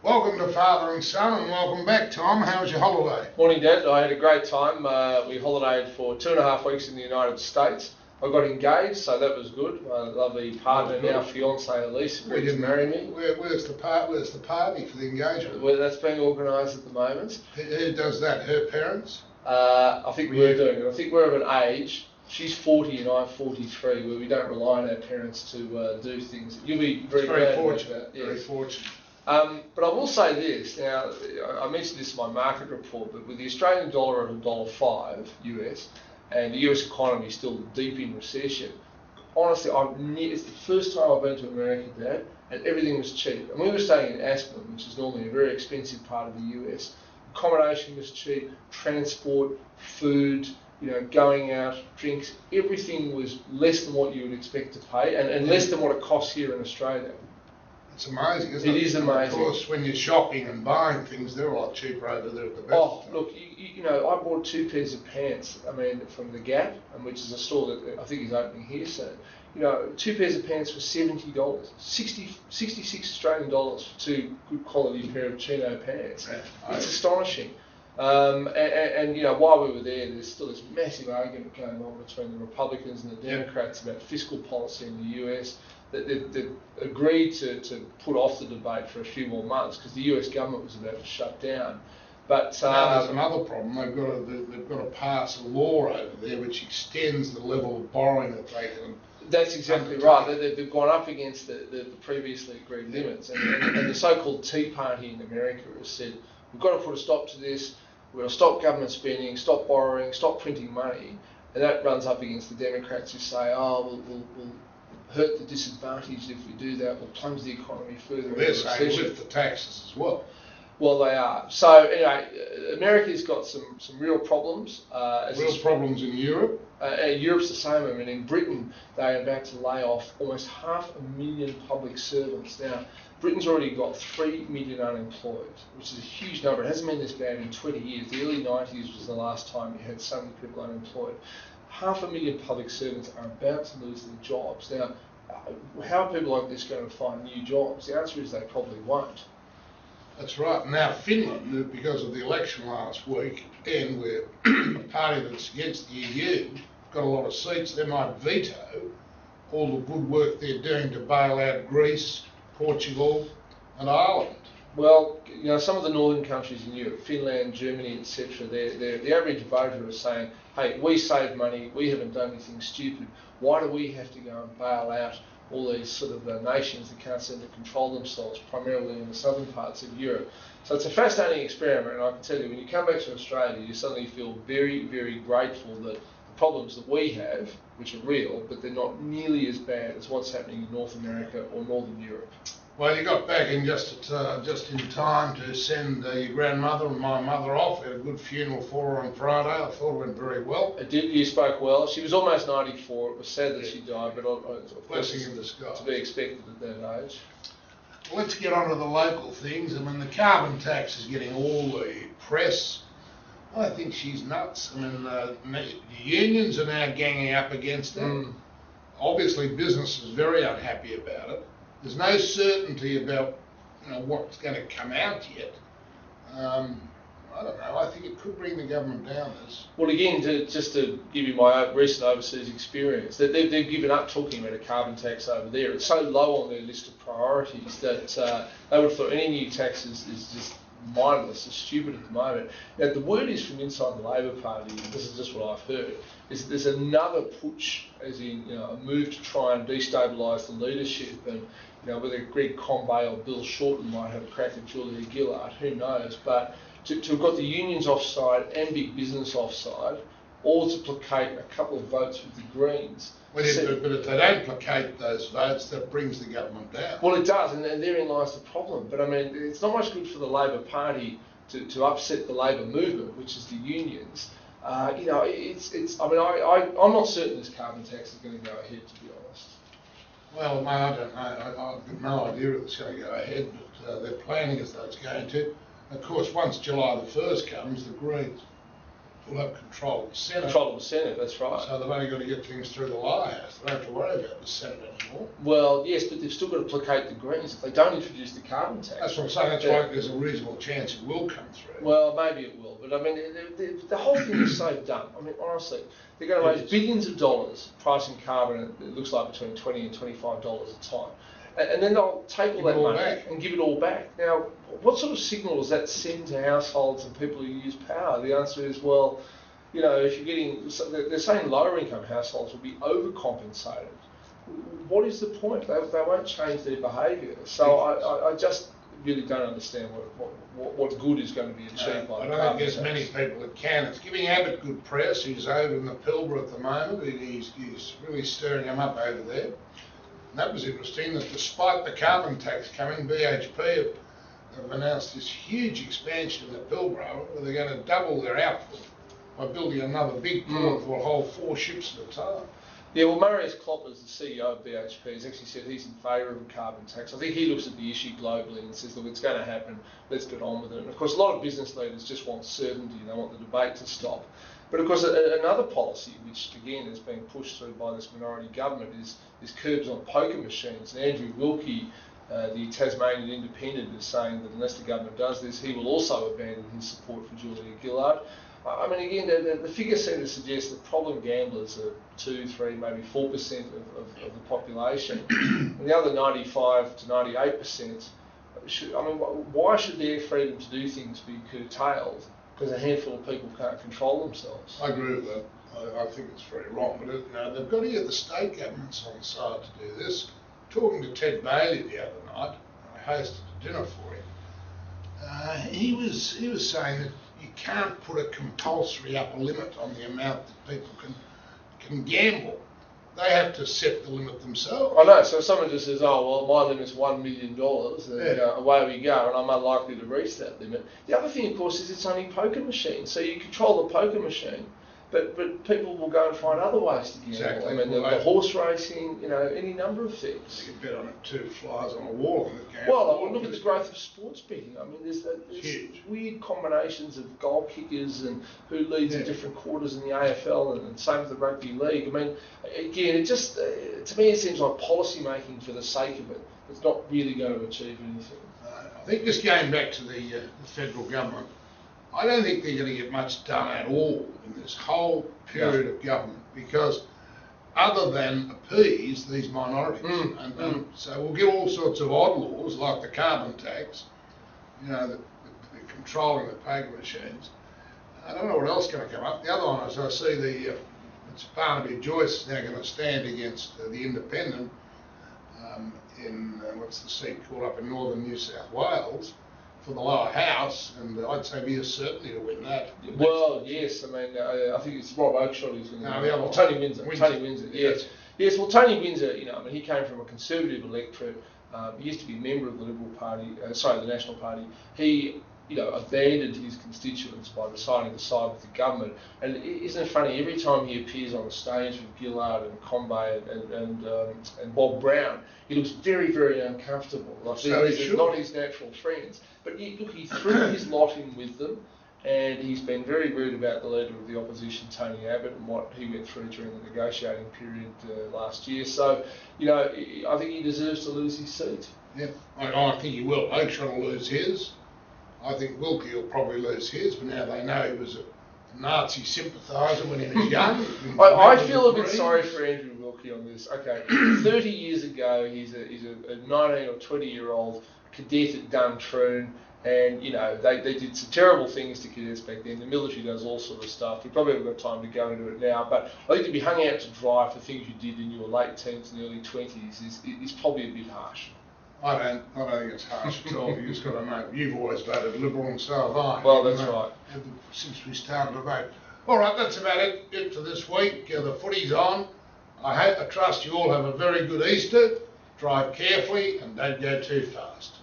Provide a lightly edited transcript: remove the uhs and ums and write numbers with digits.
Welcome to Father and Son, and welcome back, Tom. How was your holiday? Morning, Dad. I had a great time. We holidayed for 2.5 weeks in the United States. I got engaged, so that was good. My lovely partner, now fiance Elise, agreed to marry me. Where's the party for the engagement? Well, that's being organised at the moment. Who does that? Her parents? I think we're doing it. I think we're of an age. She's 40 and I'm 43, where we don't rely on our parents to do things. You'll be very fortunate. Yes. Very fortunate. But I will say this, now I mentioned this in my market report, but with the Australian dollar at $1.05 US and the US economy still deep in recession, honestly, it's the first time I've been to America, Dad, and everything was cheap. And we were staying in Aspen, which is normally a very expensive part of the US. Accommodation was cheap, transport, food, going out, drinks, everything was less than what you would expect to pay and less than what it costs here in Australia. It's amazing, isn't it? It is amazing. Of course, when you're shopping and buying things, they're a lot cheaper over there at the best. Oh, look, I bought 2 pairs of pants, from the Gap, which is a store that I think is opening here soon. 2 pairs of pants for $70, 66 Australian dollars for 2 good quality pair of chino pants. Yeah, it's astonishing. While we were there, there's still this massive argument going on between the Republicans and the Democrats about fiscal policy in the US. They agreed to put off the debate for a few more months because the US government was about to shut down. But now there's another problem. They've got to pass a law over there which extends the level of borrowing that they can. That's exactly right. They've gone up against the previously agreed limits, and the so-called Tea Party in America has said we've got to put a stop to this. We're going to stop government spending, stop borrowing, stop printing money, and that runs up against the Democrats who say, we'll hurt the disadvantaged if we do that. We'll plunge the economy further. Well, they're saying lift the taxes as well. Well, they are. So anyway, America's got some real problems. Problems in Europe? Europe's the same. In Britain, they are about to lay off almost 500,000 public servants. Now, Britain's already got 3 million unemployed, which is a huge number. It hasn't been this bad in 20 years. The early 90s was the last time you had so many people unemployed. 500,000 public servants are about to lose their jobs. Now, how are people like this going to find new jobs? The answer is they probably won't. That's right. Now Finland, because of the election last week, and we're a party that's against the EU, got a lot of seats, they might veto all the good work they're doing to bail out Greece, Portugal and Ireland. Well, some of the northern countries in Europe, Finland, Germany, etc., the average voter is saying, hey, we save money, we haven't done anything stupid, why do we have to go and bail out all these sort of nations that can't seem to control themselves, primarily in the southern parts of Europe? So it's a fascinating experiment, and I can tell you, when you come back to Australia, you suddenly feel very, very grateful that the problems that we have, which are real, but they're not nearly as bad as what's happening in North America or Northern Europe. Well, you got back in just in time to send your grandmother and my mother off. Had a good funeral for her on Friday. I thought it went very well. It did. You spoke well. She was almost 94. It was sad that she died, but blessing in disguise. To be expected at that age. Let's get on to the local things. The carbon tax is getting all the press. I think she's nuts. The unions are now ganging up against it. Obviously, business is very unhappy about it. There's no certainty about what's going to come out yet. I don't know. I think it could bring the government down. Well, again, just to give you my recent overseas experience, they've given up talking about a carbon tax over there. It's so low on their list of priorities that they would have thought any new tax is just mindless, it's stupid at the moment. Now, the word is from inside the Labor Party, and this is just what I've heard, is that there's another push, as in a move to try and destabilise the leadership, and whether Greg Combay or Bill Shorten might have a crack at Julia Gillard, who knows, but to have got the unions offside and big business offside, all to placate a couple of votes with the Greens. But if they don't placate those votes, that brings the government down. Well, it does, and therein lies the problem. But it's not much good for the Labor Party to upset the Labor movement, which is the unions. I'm not certain this carbon tax is going to go ahead, to be honest. Well, I don't know. I've got no idea if it's going to go ahead, but they're planning as though it's going to. Of course, once July the 1st comes, the Greens will have control of the Senate. Control of the Senate, that's right. So they've only got to get things through the lower house. They don't have to worry about the Senate anymore. Well, yes, but they've still got to placate the Greens if they don't introduce the carbon tax. That's what I'm saying. That's why there's a reasonable chance it will come through. Well, maybe it will, but I mean, the whole thing is so dumb. I mean, honestly, they're going to raise billions of dollars pricing carbon. It looks like between $20 and $25 a tonne. And then they'll take all that money and give it all back. Now, what sort of signal does that send to households and people who use power? The answer is, well, you know, if you're getting, they're saying lower income households will be overcompensated. What is the point? They won't change their behaviour. So I just really don't understand what good is going to be achieved by the I don't think there's many people that can. It's giving Abbott good press. He's over in the Pilbara at the moment. He's really stirring them up over there. And that was interesting that despite the carbon tax coming, BHP have announced this huge expansion in the Pilbara where they're going to double their output by building another big port that will hold 4 ships at a time. Yeah, well, Marius Kloppers, the CEO of BHP, has actually said he's in favour of a carbon tax. I think he looks at the issue globally and says, look, it's going to happen, let's get on with it. And of course, a lot of business leaders just want certainty, they want the debate to stop. But of course, another policy, which again is being pushed through by this minority government, is curbs on poker machines. And Andrew Wilkie, the Tasmanian Independent, is saying that unless the government does this, he will also abandon his support for Julia Gillard. I mean, again, the figures seem to suggest that problem gamblers are 2, 3, maybe 4% of the population, and the other 95 to 98%. Why should their freedom to do things be curtailed because a handful of people can't control themselves? I agree with that. I think it's very wrong. But they've got to get the state governments on side to do this. Talking to Ted Bailey the other night, I hosted a dinner for him. He was saying that you can't put a compulsory upper limit on the amount that people can gamble. They have to set the limit themselves. I know, so if someone just says, oh, well, my limit's $1 million, and away we go, and I'm unlikely to reach that limit. The other thing, of course, is it's only poker machines, so you control the poker machine, but people will go and find other ways to gamble. Exactly. I mean, the horse racing, any number of things. You can bet on it 2 flies on a wall. Well, look at the growth of sports betting. I mean, there's huge. Weird combinations of goal kickers and who leads in different quarters in the AFL, and same with the rugby league. I mean, again, it just to me it seems like policy making for the sake of it. It's not really going to achieve anything. I think just going back to the federal government, I don't think they're going to get much done at all in this whole period of government, because other than appease these minorities. So we'll get all sorts of odd laws like the carbon tax, the controlling the poker machines. I don't know what else is going to come up. The other one is I see it's Barnaby Joyce is now going to stand against the Independent in, what's the seat called up in northern New South Wales, for the lower house, and I'd say be a certainty to win that. Well, yes, I mean, I think it's Rob Oakeshott who's going to win. The other Tony Windsor. Tony Windsor, yes. Yes, well, Tony Windsor, he came from a conservative electorate. He used to be a member of the Liberal Party, the National Party. He, abandoned his constituents by deciding to side with the government. And isn't it funny, every time he appears on the stage with Gillard and Combay and Bob Brown, he looks very, very uncomfortable. Like they're not his natural friends. But look, he threw his lot in with them, and he's been very rude about the leader of the opposition, Tony Abbott, and what he went through during the negotiating period last year. So, I think he deserves to lose his seat. Yeah, I think he will. Oakeshott will lose his. I think Wilkie will probably lose his, but now they know he was a Nazi sympathiser when he was young. I feel a bit sorry for Andrew Wilkie on this. Okay, 30 years ago, he's a 19 or 20-year-old cadet at Duntroon, and they did some terrible things to cadets back then. The military does all sort of stuff. We probably haven't got time to go into it now, but I think to be hung out to dry for things you did in your late teens and early 20s is probably a bit harsh. I don't think it's harsh at all. You just got to know, you've always voted Liberal and so have I. Well, that's right. Since we started to vote. All right, that's about it for this week. The footy's on. I trust you all have a very good Easter. Drive carefully and don't go too fast.